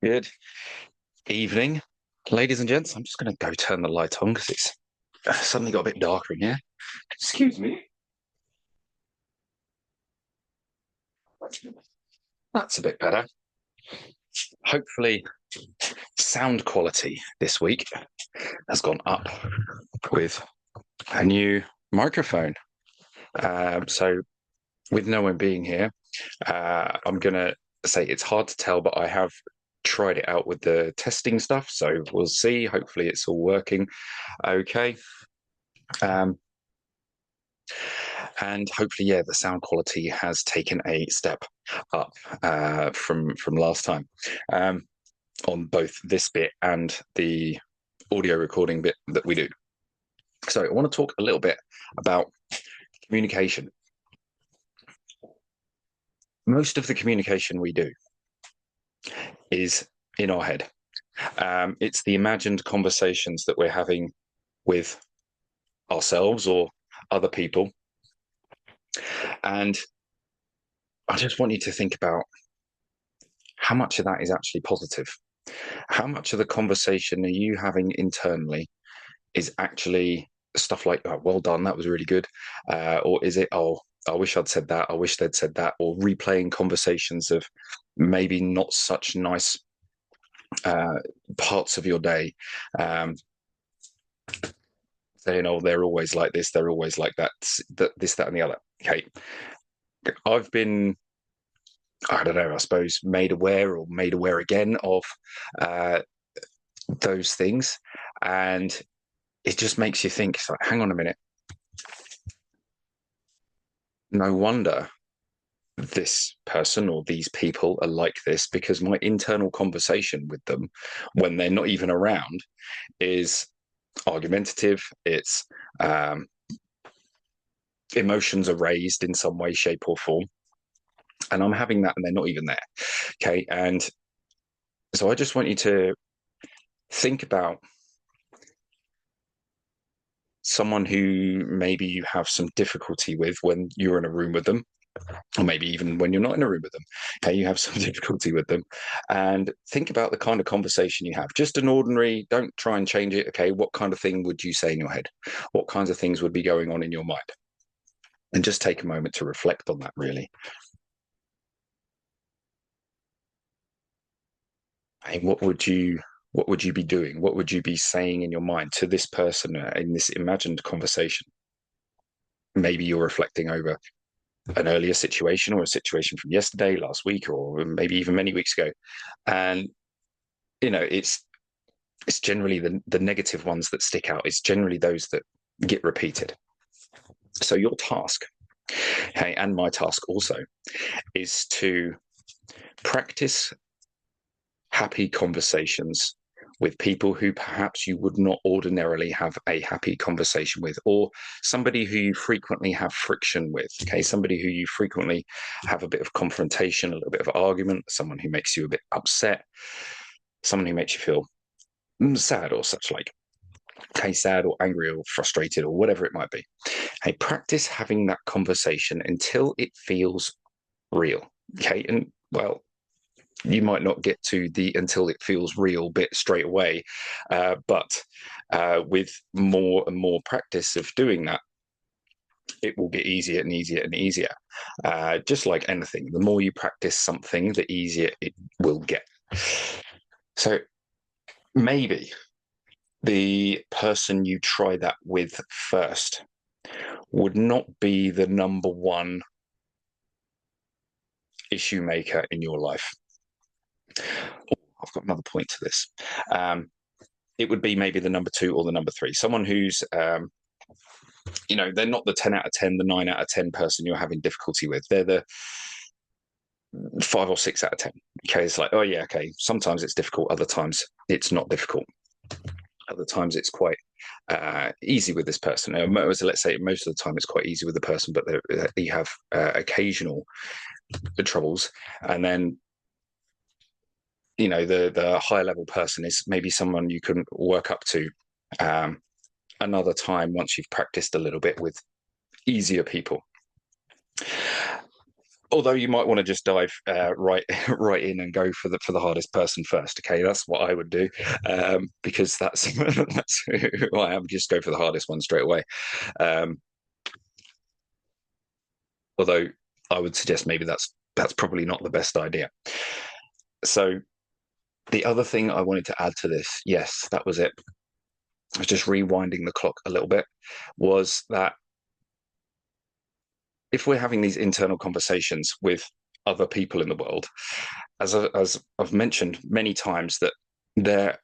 Good evening, ladies and gents. I'm just going to go turn the light on because it's suddenly got a bit darker in here. Excuse me. That's a bit better. Hopefully, sound quality this week has gone up with a new microphone. So, with no one being here, I'm going to say it's hard to tell, but I have tried it out with the testing stuff. So, we'll see. Hopefully, it's all working okay. Um, and hopefully, yeah, the sound quality has taken a step up from last time on both this bit and the audio recording bit that we do. So I want to talk a little bit about communication. Most of the communication we do is in our head. It's the imagined conversations that we're having with ourselves or other people. And I just want you to think about how much of that is actually positive. How much of the conversation are you having internally is actually stuff like, oh, well done, that was really good? Or is it, oh, I wish I'd said that, I wish they'd said that, or replaying conversations of maybe not such nice parts of your day, saying, oh, they're always like this, they're always like that, this, that, and the other. Okay. I've been, I don't know, I suppose made aware or made aware again of those things. And it just makes you think, it's like, hang on a minute. No wonder this person or these people are like this, because my internal conversation with them when they're not even around is argumentative. It's emotions are raised in some way, shape, or form. And I'm having that and they're not even there. Okay. And so I just want you to think about someone who maybe you have some difficulty with when you're in a room with them, or maybe even when you're not in a room with them. Okay, you have some difficulty with them, and think about the kind of conversation you have. Just an ordinary, don't try and change it. Okay, what kind of thing would you say in your head? What kinds of things would be going on in your mind? And just take a moment to reflect on that, really. Hey, what would you be doing? What would you be saying in your mind to this person in this imagined conversation? Maybe you're reflecting over an earlier situation or a situation from yesterday, last week, or maybe even many weeks ago. And it's generally the negative ones that stick out. It's generally those that get repeated. So your task, okay, and my task also, is to practice happy conversations with people who perhaps you would not ordinarily have a happy conversation with, or somebody who you frequently have friction with. Okay, somebody who you frequently have a bit of confrontation, a little bit of argument, someone who makes you a bit upset, someone who makes you feel sad or such like. Okay, sad or angry or frustrated or whatever it might be. Hey, practice having that conversation until it feels real. Okay, and well, you might not get to the until it feels real bit straight away, but with more and more practice of doing that, it will get easier and easier and easier. Just like anything, the more you practice something, the easier it will get. So maybe the person you try that with first would not be the number one issue maker in your life. I've got another point to this. It would be maybe the number two or the number three, someone who's, they're not the 10 out of 10, the 9 out of 10 person you're having difficulty with. They're the 5 or 6 out of 10. Okay, it's like, oh yeah, okay, sometimes it's difficult, other times it's not difficult. Other times it's quite easy with this person. Let's say most of the time it's quite easy with the person, but you have occasional troubles. And then the higher level person is maybe someone you can work up to another time once you've practiced a little bit with easier people. Although you might want to just dive right right in and go for the hardest person first. Okay, that's what I would do, because that's that's who I am. Just go for the hardest one straight away. Um, although I would suggest maybe that's probably not the best idea. So the other thing I wanted to add to this, yes, that was it. I was just rewinding the clock a little bit. Was that if we're having these internal conversations with other people in the world, as I've mentioned many times, that there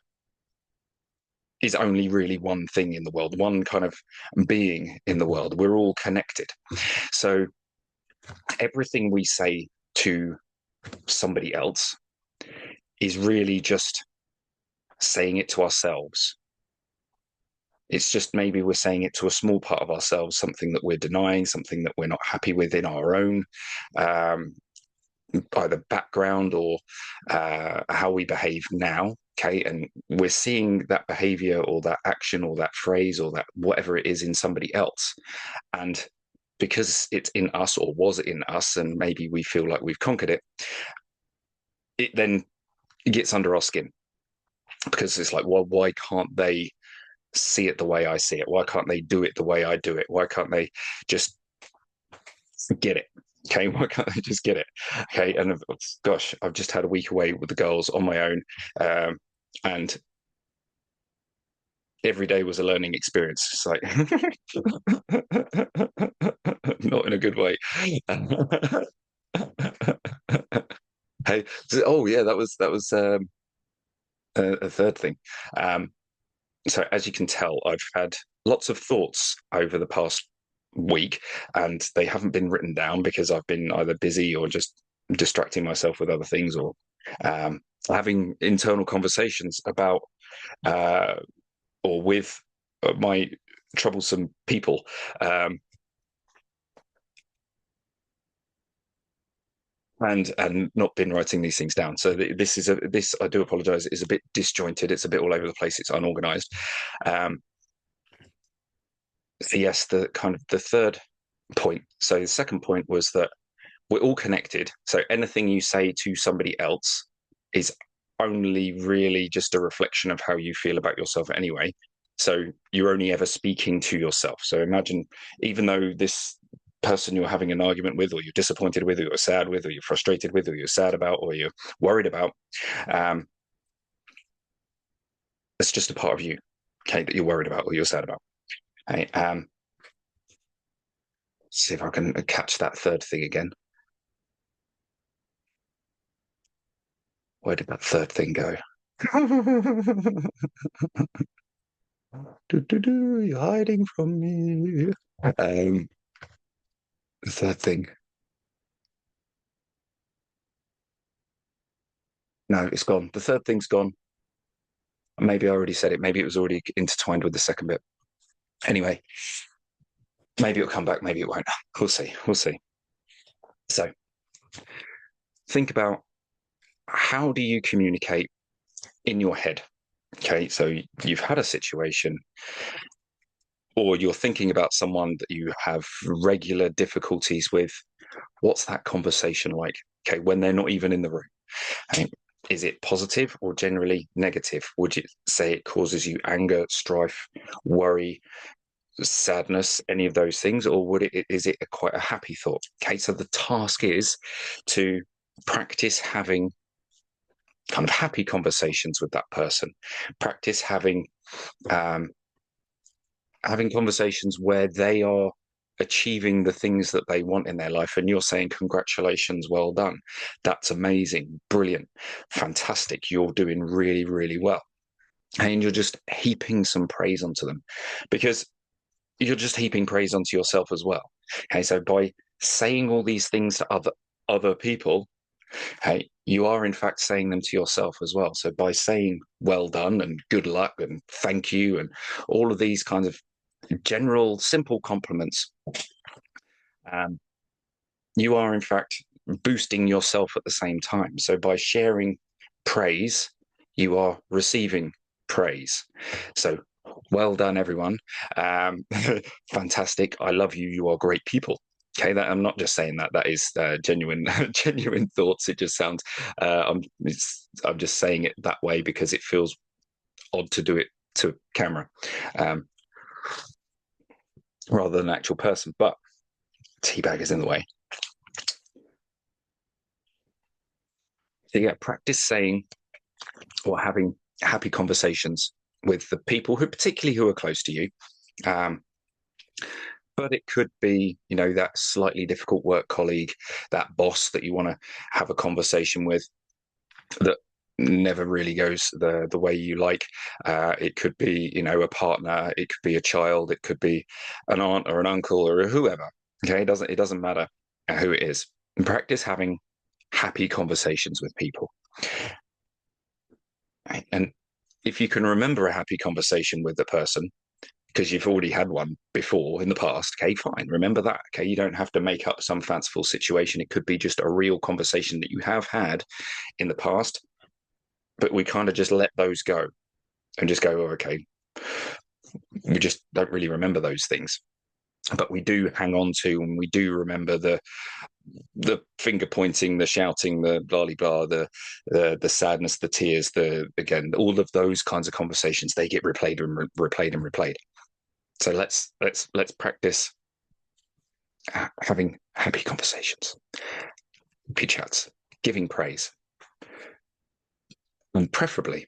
is only really one thing in the world, one kind of being in the world. We're all connected. So everything we say to somebody else is really just saying it to ourselves. It's just maybe we're saying it to a small part of ourselves, something that we're denying, something that we're not happy with in our own um, either background or how we behave now. Okay. And we're seeing that behavior or that action or that phrase or that whatever it is in somebody else. And because it's in us or was in us, and maybe we feel like we've conquered it, it then gets under our skin because it's like, well, why can't they see it the way I see it? Why can't they do it the way I do it? Why can't they just get it? Okay, why can't I just get it? Okay, and gosh, I've just had a week away with the girls on my own, and every day was a learning experience. It's like not in a good way. Hey, oh yeah, that was a third thing. Um, so as you can tell, I've had lots of thoughts over the past week, and they haven't been written down because I've been either busy or just distracting myself with other things, or um, having internal conversations about uh, or with my troublesome people. And not been writing these things down. So this I do apologize, is a bit disjointed. It's a bit all over the place. It's unorganized. Um, so yes, the kind of the third point. So the second point was that we're all connected. So anything you say to somebody else is only really just a reflection of how you feel about yourself anyway. So you're only ever speaking to yourself. So imagine, even though this person you're having an argument with, or you're disappointed with, or you're sad with, or you're frustrated with, or you're sad about, or you're worried about, um, it's just a part of you, okay, that you're worried about or you're sad about. Okay, see if I can catch that third thing again. Where did that third thing go? You're hiding from me. The third thing. No, it's gone. The third thing's gone. Maybe I already said it. Maybe it was already intertwined with the second bit. Anyway, maybe it'll come back. Maybe it won't. We'll see. We'll see. So think about, how do you communicate in your head? Okay, so you've had a situation, or you're thinking about someone that you have regular difficulties with. What's that conversation like? Okay, when they're not even in the room. Okay, is it positive or generally negative? Would you say it causes you anger, strife, worry, sadness, any of those things, or is it quite a happy thought? Okay, so the task is to practice having kind of happy conversations with that person. Practice um, having conversations where they are achieving the things that they want in their life, and you're saying congratulations, well done, that's amazing, brilliant, fantastic, you're doing really, really well. And you're just heaping some praise onto them, because you're just heaping praise onto yourself as well. Okay, so by saying all these things to other people, hey, you are in fact saying them to yourself as well. So by saying well done and good luck and thank you and all of these kinds of general simple compliments, um, you are in fact boosting yourself at the same time. So by sharing praise, you are receiving praise. So well done, everyone. Fantastic. I love you. You are great people. Okay, that I'm not just saying that. That is genuine, genuine thoughts. It just sounds. I'm just saying it that way because it feels odd to do it to camera, um, rather than an actual person. But teabag is in the way. So yeah, practice saying or having happy conversations with the people who, particularly who are close to you. Um, but it could be, that slightly difficult work colleague, that boss that you want to have a conversation with that never really goes the way you like. It could be, a partner. It could be a child. It could be an aunt or an uncle or whoever. Okay, it doesn't matter who it is. And practice having happy conversations with people. Right? And if you can remember a happy conversation with the person, because you've already had one before in the past, okay, fine. Remember that. Okay, you don't have to make up some fanciful situation. It could be just a real conversation that you have had in the past, but we kind of just let those go and just go, oh, okay, we just don't really remember those things. But we do hang on to, and we do remember the finger pointing, the shouting, the blah blah, the sadness, the tears, again, all of those kinds of conversations, they get replayed and replayed and replayed. So let's practice having happy conversations, happy chats, giving praise, and preferably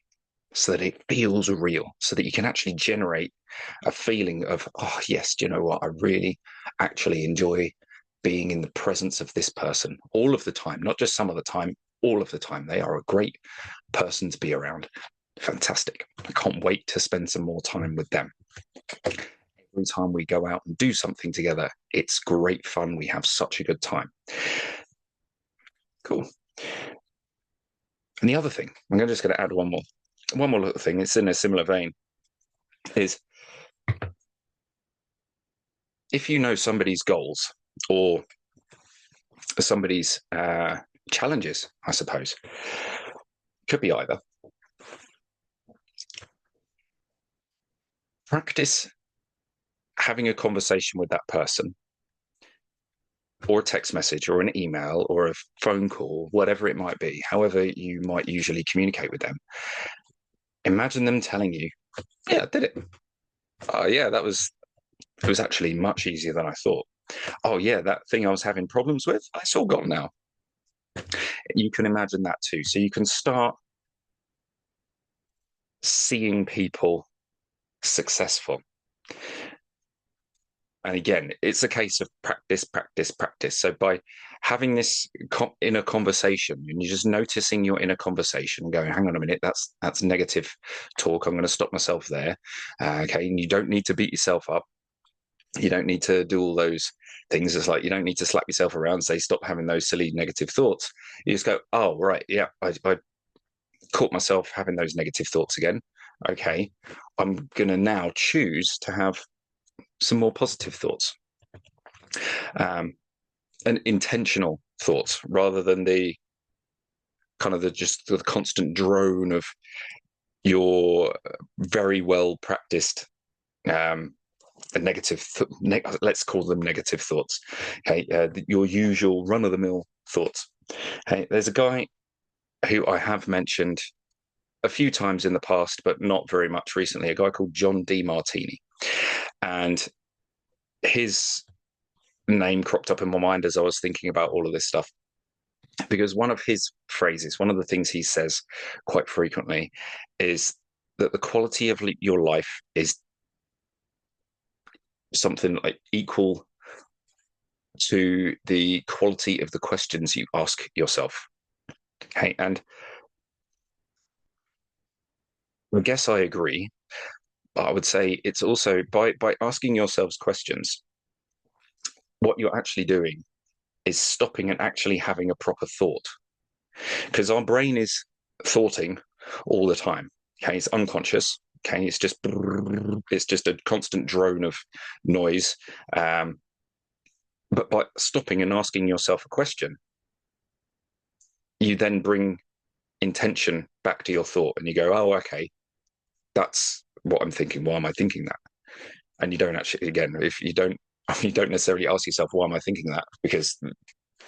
so that it feels real, so that you can actually generate a feeling of, oh, yes, do you know what? I really actually enjoy being in the presence of this person all of the time, not just some of the time, all of the time. They are a great person to be around. Fantastic. I can't wait to spend some more time with them. Every time we go out and do something together, it's great fun. We have such a good time. Cool. And the other thing, I'm just going to add one more little thing. It's in a similar vein. Is if you know somebody's goals or somebody's challenges, I suppose, could be either. Practice having a conversation with that person, or a text message, or an email, or a phone call, whatever it might be, however you might usually communicate with them. Imagine them telling you, yeah, I did it. Oh, yeah, it was actually much easier than I thought. Oh, yeah, that thing I was having problems with, it's all gone now. You can imagine that too. So you can start seeing people successful. And again, it's a case of practice, practice, practice. So by having this inner conversation, and you're just noticing your inner conversation, going, "Hang on a minute, that's negative talk. I'm going to stop myself there." Okay, and you don't need to beat yourself up. You don't need to do all those things. It's like you don't need to slap yourself around and say, "Stop having those silly negative thoughts." You just go, "Oh, right, yeah, I caught myself having those negative thoughts again. Okay, I'm going to now choose to have some more positive thoughts, and intentional thoughts rather than the kind of just the constant drone of your very well practiced negative. Let's call them negative thoughts. Okay, your usual run of the mill thoughts. Hey, there's a guy who I have mentioned a few times in the past, but not very much recently. A guy called John Demartini, and his name cropped up in my mind as I was thinking about all of this stuff, because one of his phrases, one of the things he says quite frequently, is that the quality of your life is something like equal to the quality of the questions you ask yourself. Okay, and I guess I agree. But I would say it's also by asking yourselves questions, what you're actually doing is stopping and actually having a proper thought, because our brain is thoughting all the time. Okay, it's unconscious. Okay, it's just a constant drone of noise. But by stopping and asking yourself a question, you then bring intention back to your thought, and you go, "Oh, okay, that's what I'm thinking. Why am I thinking that?" And you don't actually, again, if you don't You don't necessarily ask yourself, why am I thinking that? Because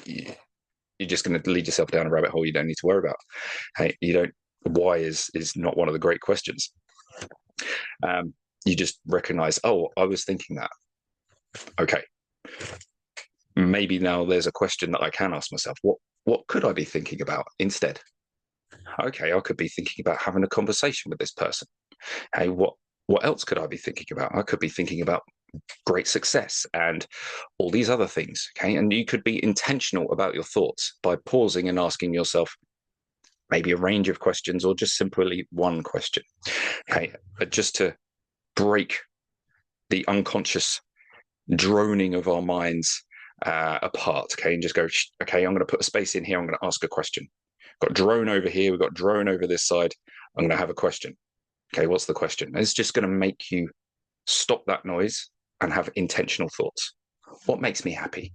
you're just going to lead yourself down a rabbit hole you don't need to worry about. Hey, you don't. Why is not one of the great questions. You just recognize, oh, I was thinking that. Okay, maybe now there's a question that I can ask myself. What could I be thinking about instead? Okay, I could be thinking about having a conversation with this person. Hey, what else could I be thinking about? I could be thinking about great success and all these other things. Okay, and you could be intentional about your thoughts by pausing and asking yourself maybe a range of questions or just simply one question. Okay, just to break the unconscious droning of our minds apart. Okay, and just go, okay, I'm going to put a space in here. I'm going to ask a question. Got drone over here. We've got drone over this side. I'm going to have a question. Okay, what's the question? And it's just going to make you stop that noise and have intentional thoughts. What makes me happy?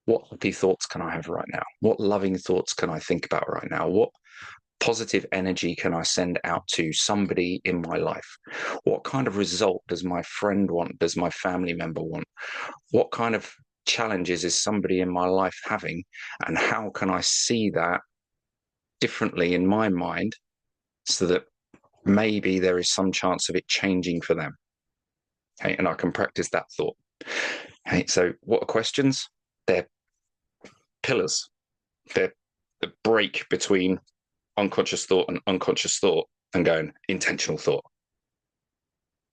What happy thoughts can I have right now? What loving thoughts can I think about right now? What positive energy can I send out to somebody in my life? What kind of result does my friend want? Does my family member want? What kind of challenges is somebody in my life having? And how can I see that differently in my mind so that maybe there is some chance of it changing for them? Okay, and I can practice that thought. Okay, so what are questions? They're pillars. They're the break between unconscious thought and unconscious thought and going intentional thought.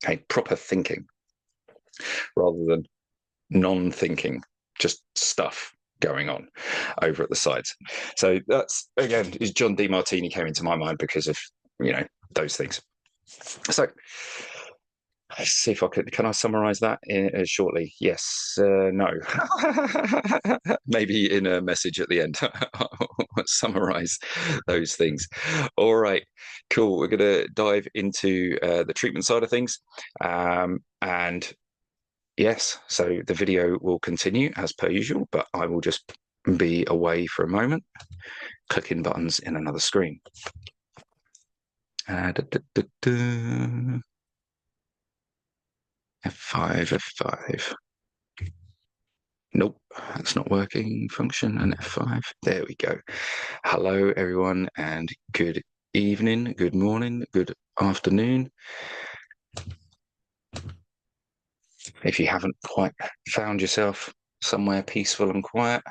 Okay, proper thinking rather than non-thinking, just stuff going on over at the sides. So that's, again, is John Demartini came into my mind because of, those things. So let's see if I can I summarize that shortly? Yes, no. Maybe in a message at the end. Summarize those things. All right, cool. We're going to dive into the treatment side of things. And yes, so the video will continue as per usual, but I will just be away for a moment, clicking buttons in another screen. F5, F5. Nope, that's not working. Function and F5. There we go. Hello, everyone, and good evening, good morning, good afternoon. If you haven't quite found yourself somewhere peaceful and quiet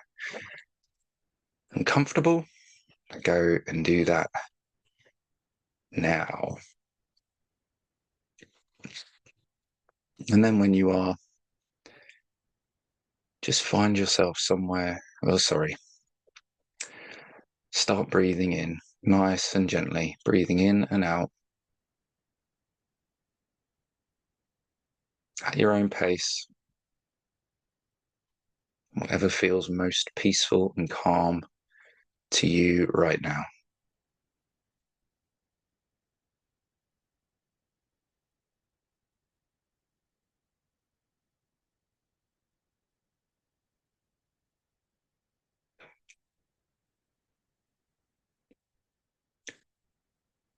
and comfortable, go and do that now. And then when you are, just find yourself somewhere, start breathing in nice and gently, breathing in and out at your own pace, whatever feels most peaceful and calm to you right now.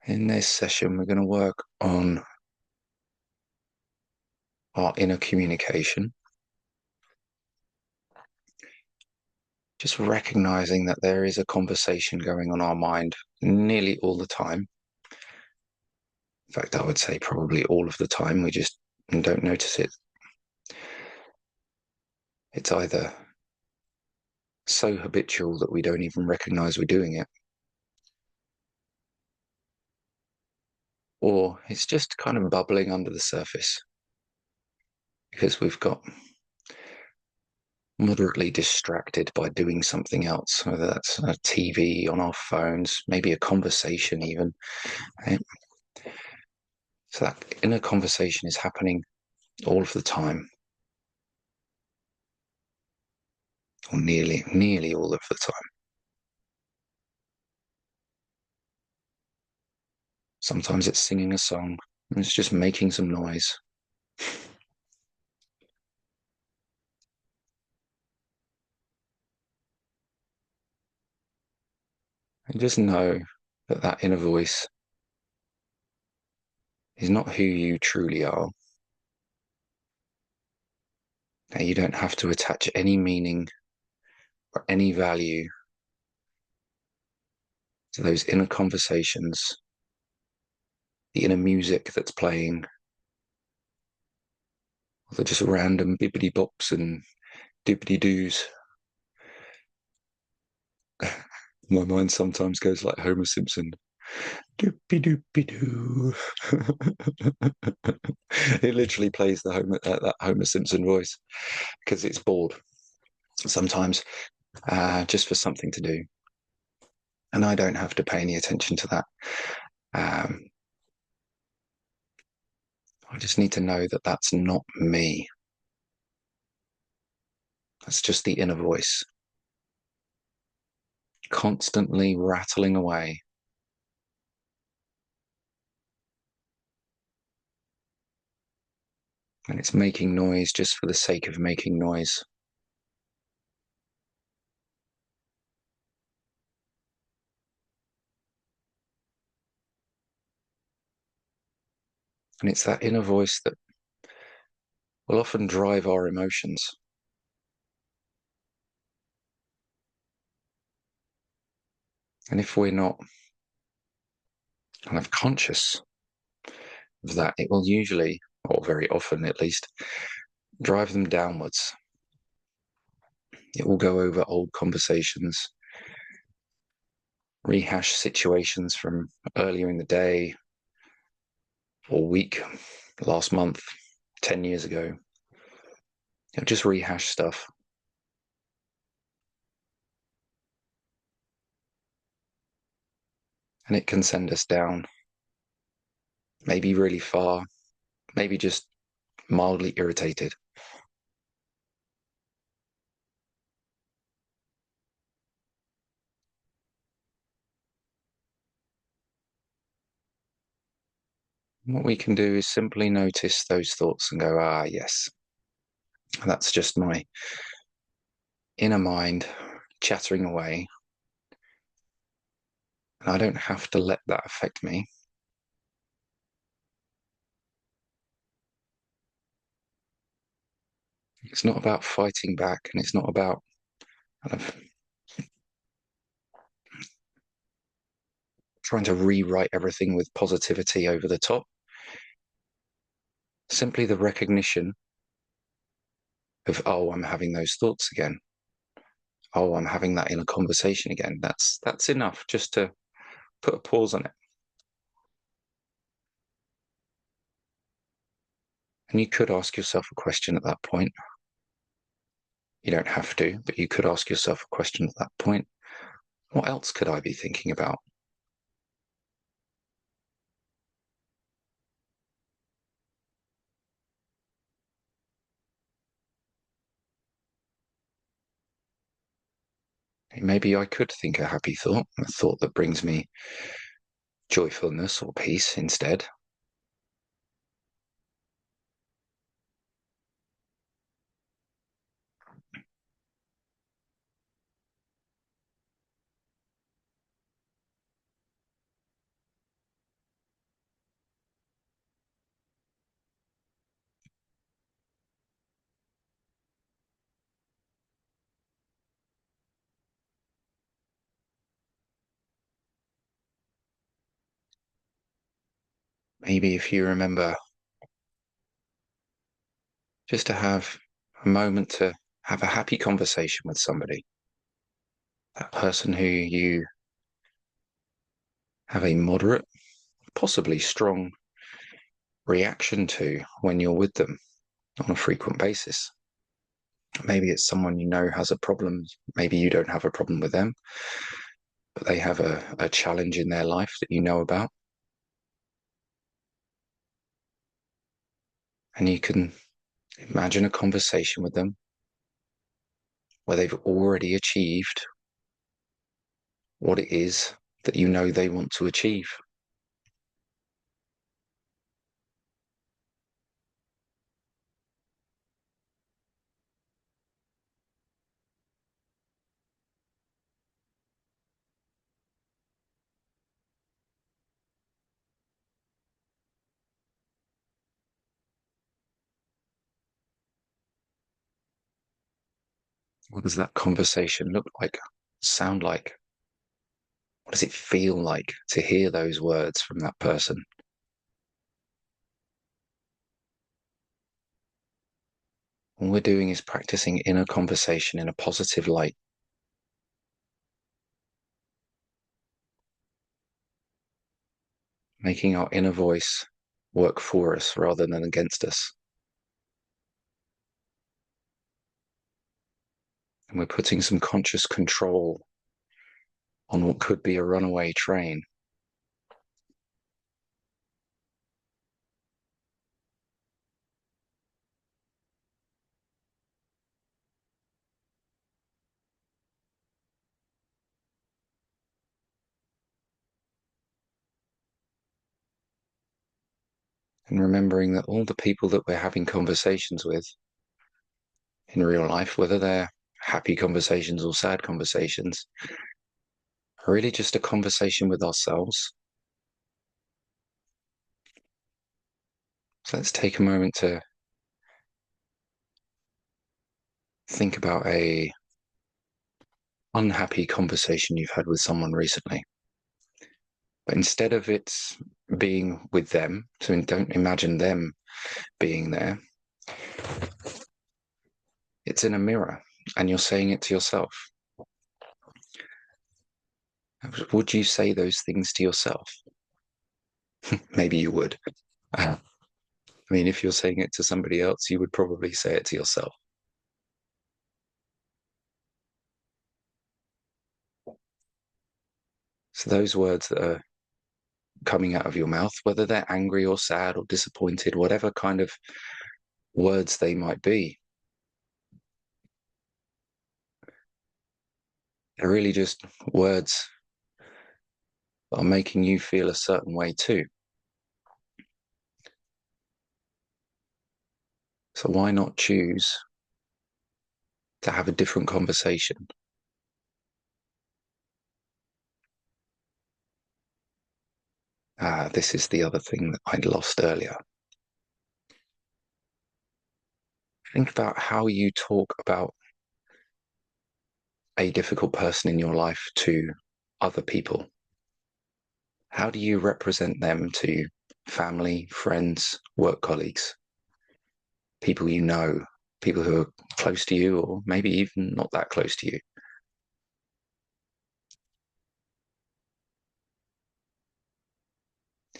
In this session, we're going to work on our inner communication. Just recognizing that there is a conversation going on in our mind nearly all the time. In fact, I would say probably all of the time. We just don't notice it. It's either so habitual that we don't even recognize we're doing it, or it's just kind of bubbling under the surface because we've got moderately distracted by doing something else, whether that's a TV on our phones, maybe a conversation even. Right? So that inner conversation is happening all of the time, or nearly all of the time. Sometimes it's singing a song, it's just making some noise. And just know that that inner voice is not who you truly are. Now, you don't have to attach any meaning or any value to those inner conversations, the inner music that's playing, or the just random bibbity bops and doobity doos. My mind sometimes goes like Homer Simpson. Doopy doopy doo. It literally plays that Homer Simpson voice because it's bored sometimes, just for something to do, and I don't have to pay any attention to that. Um, I just need to know that that's not me. That's just the inner voice constantly rattling away. And it's making noise just for the sake of making noise. And it's that inner voice that will often drive our emotions. And if we're not kind of conscious of that, it will usually, or very often at least, drive them downwards. It will go over old conversations, rehash situations from earlier in the day or week, last month, 10 years ago. It'll just rehash stuff. And it can send us down, maybe really far, maybe just mildly irritated. What we can do is simply notice those thoughts and go, ah, yes, that's just my inner mind chattering away. And I don't have to let that affect me. It's not about fighting back, and it's not about kind of trying to rewrite everything with positivity over the top. Simply the recognition of, oh, I'm having those thoughts again. Oh, I'm having that inner conversation again. That's enough just to put a pause on it. And you could ask yourself a question at that point. You don't have to, but you could ask yourself a question at that point. What else could I be thinking about? Maybe I could think a happy thought, a thought that brings me joyfulness or peace instead. Maybe if you remember just to have a moment to have a happy conversation with somebody, that person who you have a moderate, possibly strong reaction to when you're with them on a frequent basis. Maybe it's someone you know has a problem. Maybe you don't have a problem with them, but they have a challenge in their life that you know about. And you can imagine a conversation with them where they've already achieved what it is that you know they want to achieve. What does that conversation look like, sound like? What does it feel like to hear those words from that person? All we're doing is practicing inner conversation in a positive light, making our inner voice work for us rather than against us. And we're putting some conscious control on what could be a runaway train. And remembering that all the people that we're having conversations with in real life, whether they're happy conversations or sad conversations, are really just a conversation with ourselves. So let's take a moment to think about a unhappy conversation you've had with someone recently. But instead of it being with them, so don't imagine them being there, it's in a mirror and you're saying it to yourself. Would you say those things to yourself? Maybe you would. I mean, if you're saying it to somebody else, you would probably say it to yourself. So those words that are coming out of your mouth, whether they're angry or sad or disappointed, whatever kind of words they might be, they're really just words that are making you feel a certain way too. So why not choose to have a different conversation? This is the other thing that I'd lost earlier. Think about how you talk about a difficult person in your life to other people. How do you represent them to family, friends, work colleagues, people you know, people who are close to you, or maybe even not that close to you?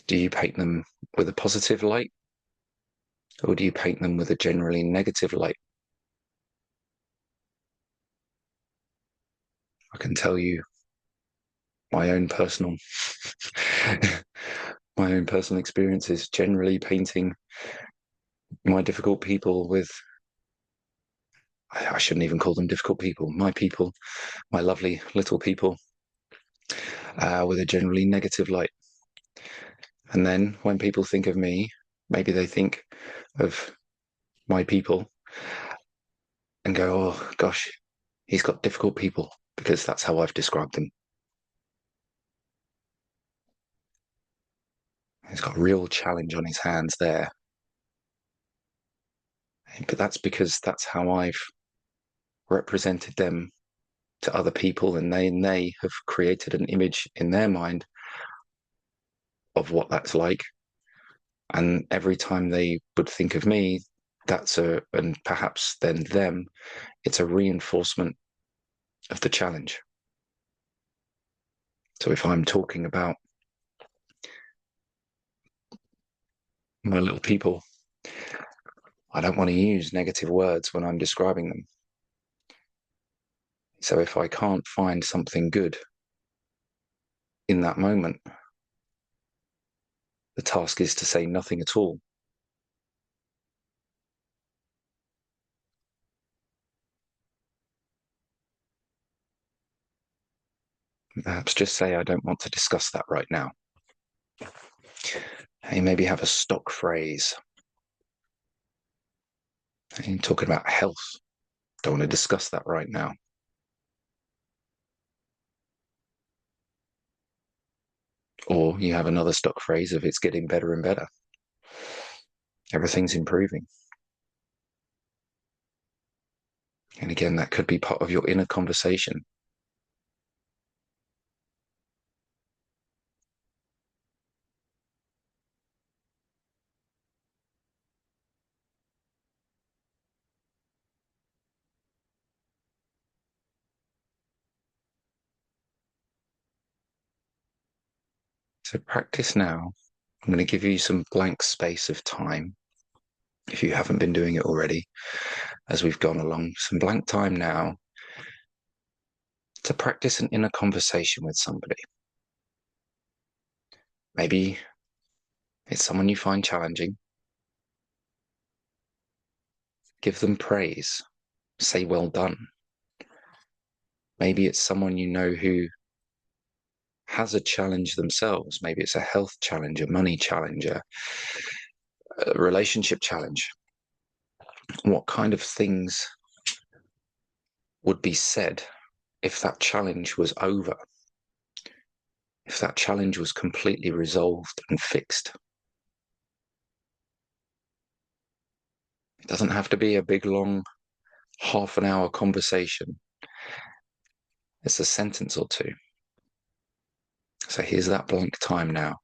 Do you paint them with a positive light, or do you paint them with a generally negative light? I can tell you my own personal my own personal experiences generally painting my difficult people with I shouldn't even call them difficult people, my lovely little people, with a generally negative light. And then when people think of me, maybe they think of my people and go, oh gosh, he's got difficult people, because that's how I've described them. He's got a real challenge on his hands there. But that's because that's how I've represented them to other people, and they have created an image in their mind of what that's like. And every time they would think of me, and perhaps then them, it's a reinforcement of the challenge. So if I'm talking about my little people, I don't want to use negative words when I'm describing them. So if I can't find something good in that moment, the task is to say nothing at all. Perhaps just say, I don't want to discuss that right now. You maybe have a stock phrase. You're talking about health. Don't want to discuss that right now. Or you have another stock phrase of it's getting better and better. Everything's improving. And again, that could be part of your inner conversation. So practice now. I'm going to give you some blank space of time if you haven't been doing it already as we've gone along. Some blank time now to practice an inner conversation with somebody. Maybe it's someone you find challenging. Give them praise. Say well done. Maybe it's someone you know who has a challenge themselves. Maybe it's a health challenge, a money challenge, a relationship challenge. What kind of things would be said if that challenge was over? If that challenge was completely resolved and fixed? It doesn't have to be a big, long, half an hour conversation. It's a sentence or two. So here's that blank time now.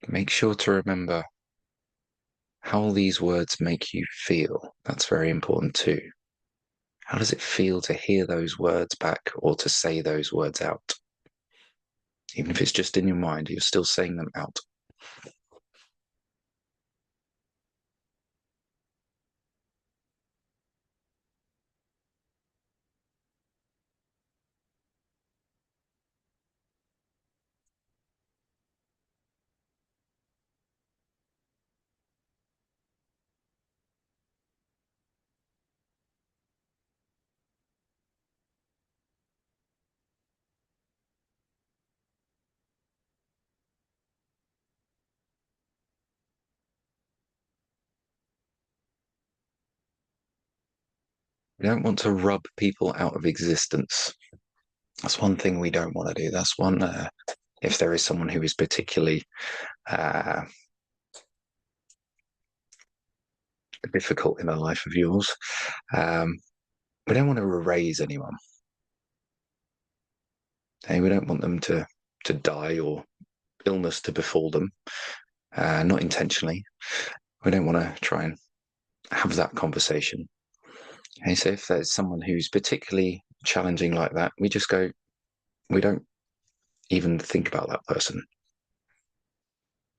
Make sure to remember how these words make you feel. That's very important too. How does it feel to hear those words back or to say those words out? Even if it's just in your mind, you're still saying them out. We don't want to rub people out of existence. That's one thing we don't want to do. That's one, if there is someone who is particularly uh, difficult in the life of yours, um, we don't want to erase anyone. Hey, we don't want them to die or illness to befall them, not intentionally. We don't want to try and have that conversation. Okay, so if there's someone who's particularly challenging like that, we just go, we don't even think about that person.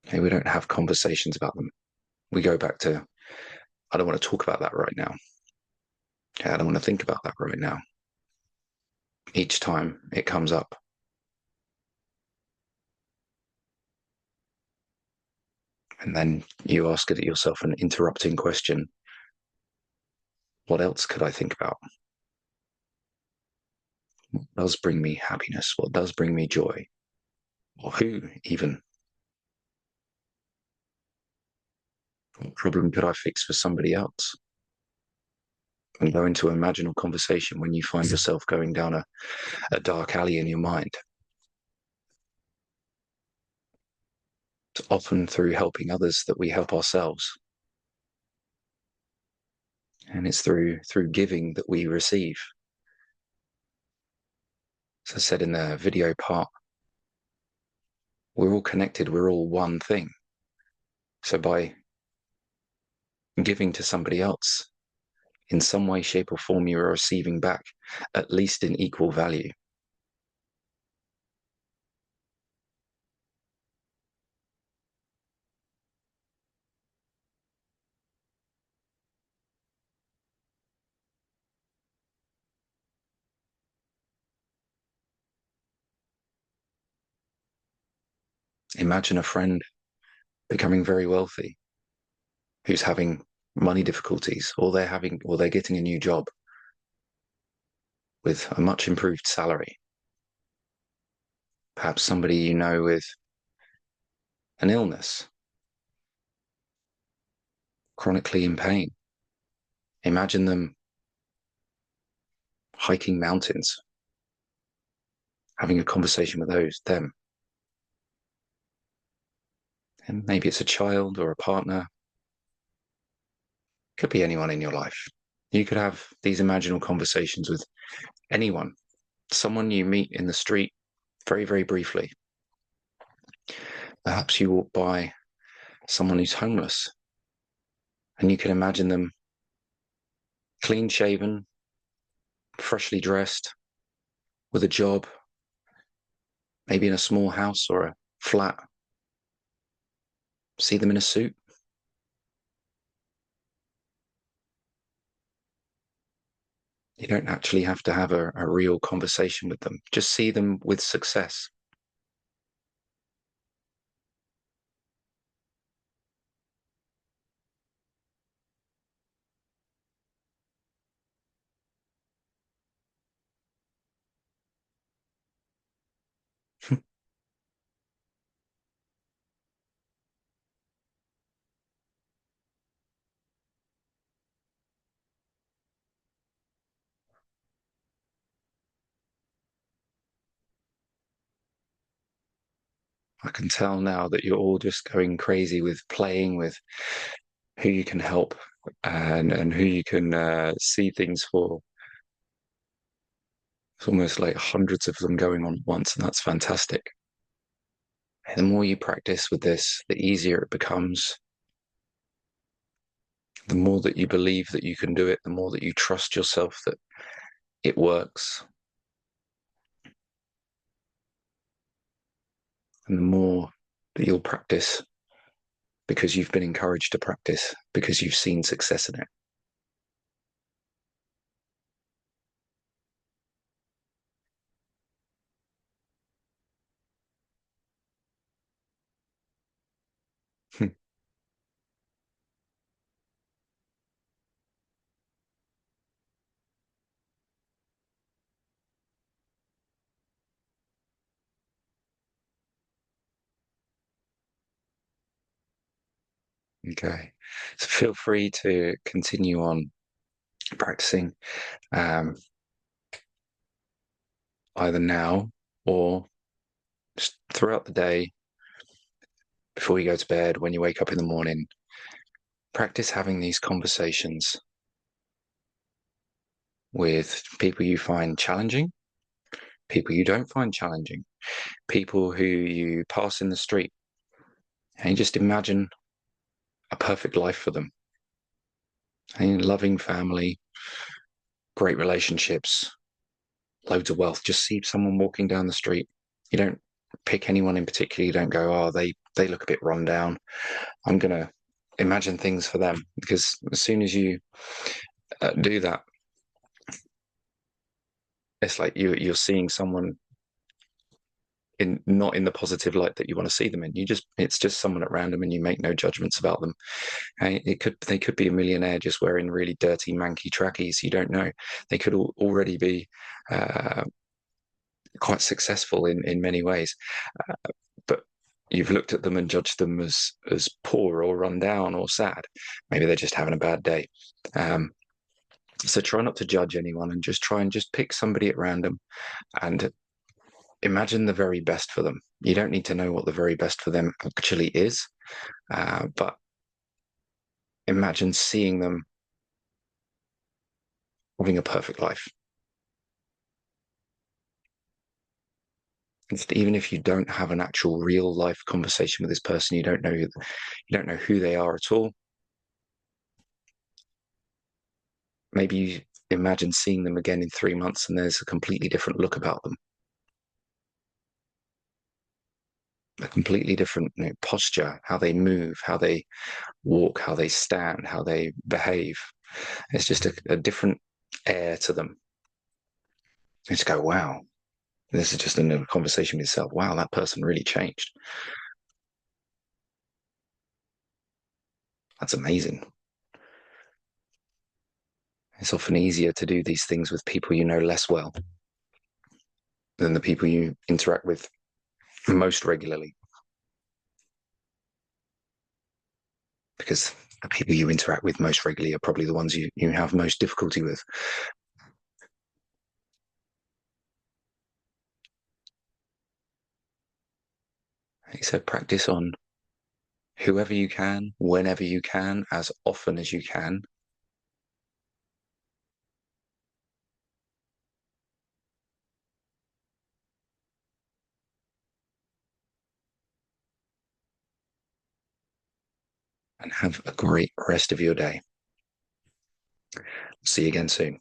Okay, we don't have conversations about them. We go back to, I don't want to talk about that right now. Okay, I don't want to think about that right now. Each time it comes up. And then you ask it yourself an interrupting question. What else could I think about? What does bring me happiness? What does bring me joy? Or who even? What problem could I fix for somebody else? And go into an imaginal conversation when you find yourself going down a dark alley in your mind. It's often through helping others that we help ourselves. And it's through giving that we receive. As I said in the video part, we're all connected, we're all one thing. So by giving to somebody else, in some way, shape, or form, you are receiving back, at least in equal value. Imagine a friend becoming very wealthy who's having money difficulties, or they're getting a new job with a much improved salary. Perhaps somebody you know with an illness, chronically in pain. Imagine them hiking mountains, having a conversation with them. And maybe it's a child or a partner, could be anyone in your life. You could have these imaginal conversations with anyone, someone you meet in the street very, very briefly. Perhaps you walk by someone who's homeless and you can imagine them clean shaven, freshly dressed, with a job, maybe in a small house or a flat. See them in a suit. You don't actually have to have a real conversation with them. Just see them with success. I can tell now that you're all just going crazy with playing with who you can help and who you can see things for. It's almost like hundreds of them going on at once, and that's fantastic. The more you practice with this, the easier it becomes. The more that you believe that you can do it, the more that you trust yourself that it works. And the more that you'll practice because you've been encouraged to practice, because you've seen success in it. Okay. So feel free to continue on practicing um, either now or just throughout the day, before you go to bed, when you wake up in the morning. Practice having these conversations with people you find challenging, people you don't find challenging, people who you pass in the street, and you just imagine a perfect life for them. A loving family, great relationships, loads of wealth. Just see someone walking down the street. You don't pick anyone in particular. You don't go, oh, they look a bit run down. I'm gonna imagine things for them, because as soon as you do that, it's like you're seeing someone in not in the positive light that you want to see them in. It's just someone at random, and you make no judgments about them. And they could be a millionaire just wearing really dirty, manky trackies. You don't know. They could already be quite successful in many ways, but you've looked at them and judged them as poor or run down or sad. Maybe they're just having a bad day. So try not to judge anyone, and just try and just pick somebody at random and imagine the very best for them. You don't need to know what the very best for them actually is, but imagine seeing them having a perfect life. Even if you don't have an actual real life conversation with this person, you don't know who they are at all. Maybe you imagine seeing them again in 3 months and there's a completely different look about them, a completely different posture, how they move, how they walk, how they stand, how they behave. It's just a different air to them. You just go, wow, this is just a conversation with yourself. Wow, that person really changed. That's amazing. It's often easier to do these things with people you know less well than the people you interact with most regularly. because the people you interact with most regularly are probably the ones you have most difficulty with. So practice on whoever you can, whenever you can, as often as you can. And have a great rest of your day. See you again soon.